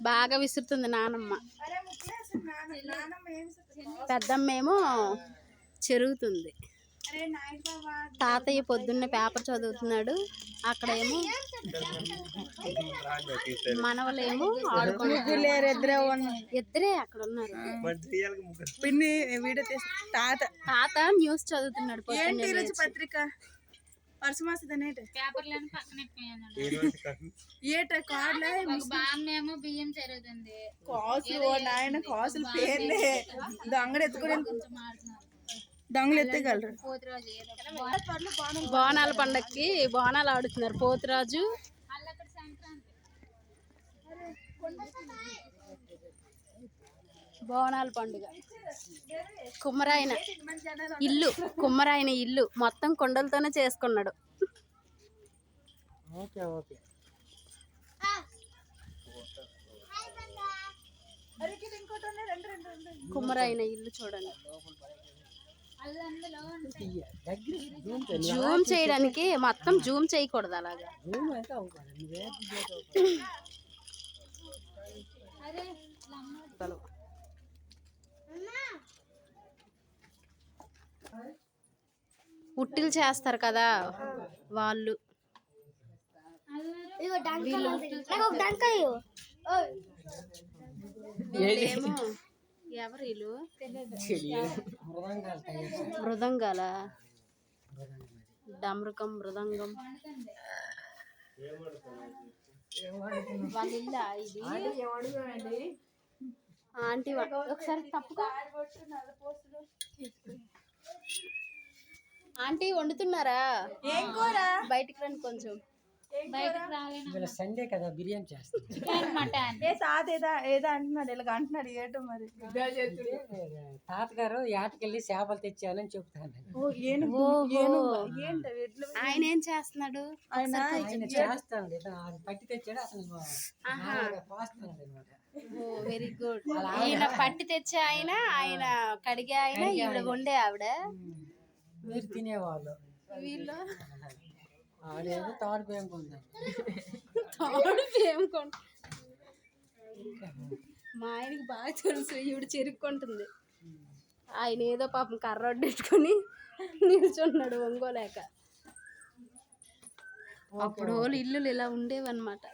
బాగా విసురుతుంది నానమ్మ. పెద్దమ్మేమో చెరుగుతుంది. తాతయ్య పొద్దున్నే పేపర్ చదువుతున్నాడు. అక్కడేమో మనవలేమో ఆడుకుంటున్నారు. ఇద్దరే అక్కడ ఉన్నారు. తాత న్యూస్ చదువుతున్నాడు. పత్రిక బియ్యం జరుగుతుంది. దొంగలు ఎత్తగలరు. బోనాల పండక్కి బోనాలు ఆడుతున్నారు. పోతురాజు బోనాల పండుగ. కుమ్మరాయన ఇల్లు మొత్తం కొండలతోనే చేసుకున్నాడు. కుమ్మరాయన ఇల్లు చూడండి. జూమ్ చేయడానికి మొత్తం జూమ్ చేయకూడదు అలాగా. ఉట్టిలు చేస్తారు కదా వాళ్ళు. ఎవరు వీళ్ళు? మృదంగాల డమరుకం మృదంగం వాళ్ళ ఇల్లా ఇది? ఆంటీ ఒకసారి తప్పుగా. ఆంటీ వండుతున్నారా? బయటికి రండి కొంచెం. సండే కదా బిర్యానీ చేస్తాను. ఏటో మరి తాతగారు ఏటకెళ్ళి చేపలు తెచ్చానని చెప్తాను. ఆయన ఏం చేస్తున్నాడు? ఆయన చేస్తాను పట్టి తెచ్చాడు అసలు పోస్తాను అనమాట. Very good. ఈయన పట్టి తెచ్చే ఆయన కడిగే ఆయన, ఈవిడ వండే ఆవిడ. మీరు తినేవాళ్ళు. వీళ్ళు ఆడేదో తాడు పేముకుంటారు. మా ఆయనకి బాగా తెలుసు ఈవిడ చెరుక్కుంటుంది. ఆయన ఏదో పాపం కర్రొడ్డెట్టుకొని నిల్చున్నాడు ఒంగోలేక. అప్పుడు వాళ్ళు ఇల్లులు ఇలా ఉండేవన్నమాట.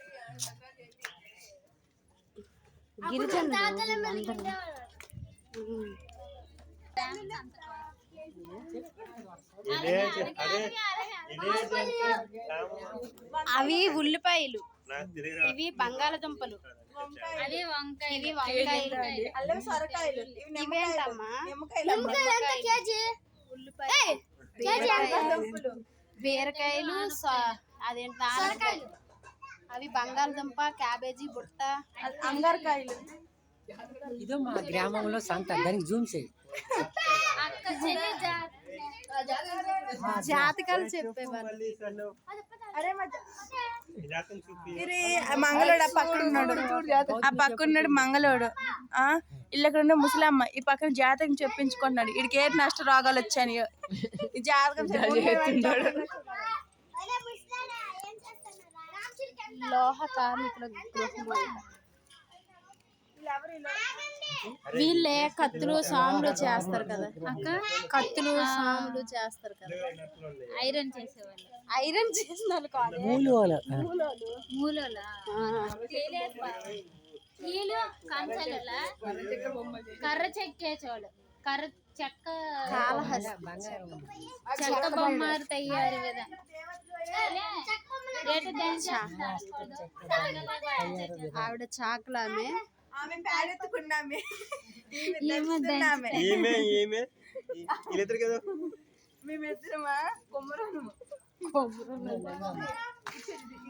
గిరిజనులు అవి ఉల్లిపాయలు, ఇవి బంగాళదుంపలు, ఇవేంటమ్మా బీరకాయలు, అదేంటి అవి బంగాళదుంప, క్యాబేజీ, బుట్ట, అంగారకాయలు. ఇదో మా గ్రామంలో సంత. దానికి జూమ్ చేయి. జాతకాలు చెప్పేవాళ్ళు. మంగళోడు ఆ పక్కనున్నాడు మంగళోడు. ఇళ్ళక్కడ ముసలమ్మ ఈ పక్కన జాతకం చెప్పించుకున్నాడు. వీడికి ఏ నష్ట రోగాలు వచ్చాయో ఈ జాతకం చెప్తున్నాడు. లోహ కార్మికుల గృహం. వీళ్ళే కత్తులు సాములు చేస్తారు కదా అక్క. కత్తులు సాములు చేస్తారు కదా. ఐరన్ చేసేవాళ్ళు. ఐరన్ చేసిన వాళ్ళు కాదు, వీళ్ళు కంచెల కర్ర చెక్కేచోళ్ళు. కర్ర చెక్క చెక్క బొమ్మలు తయారు కదా. ఆవిడ చాకులామే.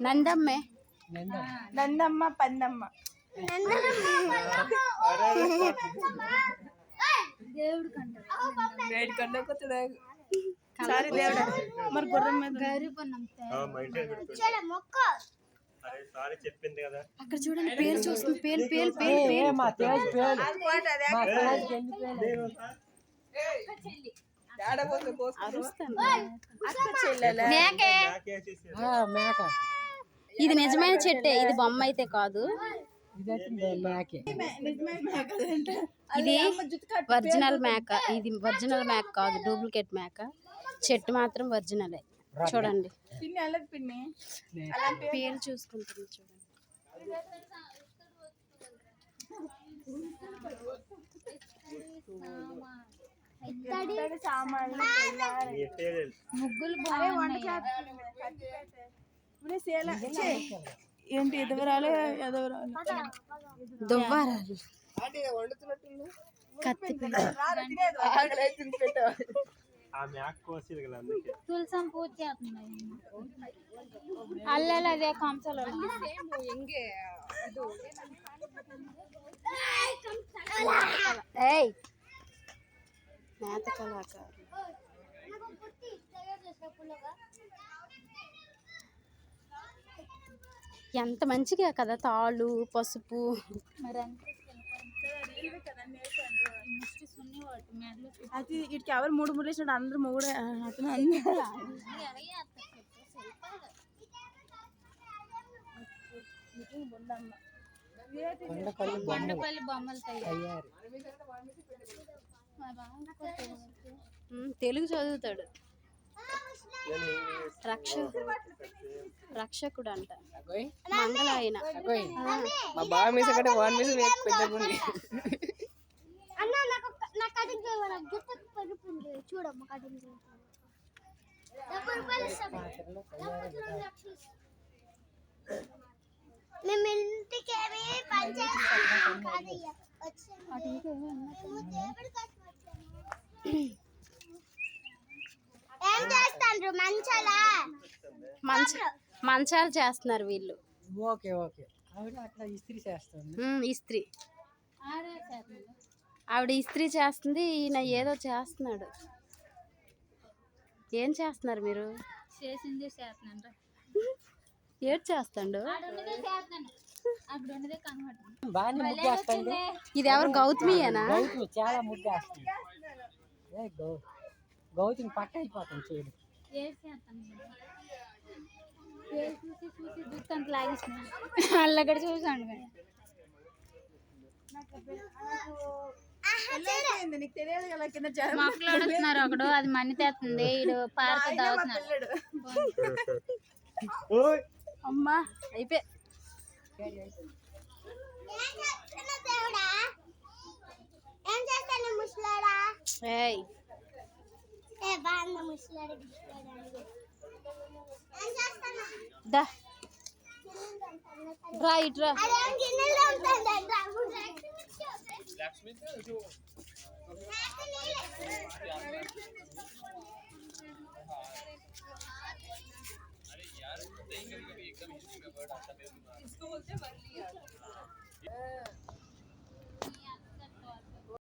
నందమ్మే నందమ్మ పందమ్మ. దేవుడు కంటారు. మరి గుర్రం మీద అక్కడ చూడండి పేరు చూస్తుంది. పేలు పేలు పేలు ఇది నిజమైన చెట్టే, ఇది బొమ్మ అయితే కాదు. ఇదైతే మేకే. ఇది ఒరిజినల్ మేక. ఇది ఒరిజినల్ మేక కాదు, డూప్లికేట్ మేక. చెట్టు మాత్రం ఒరిజినలే. చూడండి పిన్ని వెళ్ళదు పిన్ని. పేరు చూసుకుంటుంది చూడండి. ఇత్తడి సామాన్లు ముగ్గులు బాగున్నాయి. ఏంటి ఎదవరాలు ఎదవరాలు దువ్వారాలు, కత్తి తులసం పూజ చేస్తున్నాయి. అల్లలు అదే కంసాలు. ఏయ్ నేత కళాకారు. ఎంత మంచిగా కదా తాళ్ళు, పసుపు. అది వీటికి ఎవరు మూడు ముళ్ళు వేసినట్టు అందరూ మూడు అతను కొండపల్లి బొమ్మలు తయారు. తెలుగు చదువుతాడు. రక్షకుడు అంట, మంగళ ఆయన. మా బాగా మీస కంటే వాన్ మీస పెద్ద చూడమ్మ మేము ఇంటికి ఏం చేస్తాండ్రు? మంచాలు చేస్తున్నారు వీళ్ళు. Okay okay. ఆవిడ అట్లా ఇస్త్రీ చేస్తుంది. ఇస్త్రీ ఆవిడ ఇస్త్రీ చేస్తుంది, ఈయన ఏదో చేస్తున్నాడు. ఏం చేస్తున్నారు మీరు? చేసింది చేస్తున్నాను. ఏడు చేస్తాడు. బాగానే ముగ్గేస్తుంది. ఇది ఎవరు? గౌతమియేనా? గౌతమి చాలా ముగ్గేస్తుంది. గౌతమి పట్ట అయిపోతుంది చూడు. అల్లగడ చూసాను నీకు తెలియదు కదా కింద మొక్కలు అడుగుతున్నారు. ఒకడు అది మన్ని తెస్తుంది, ఇడు పార్క్ తాగుతున్నాడు. అమ్మా అయిపోయి రా ఇట్రా.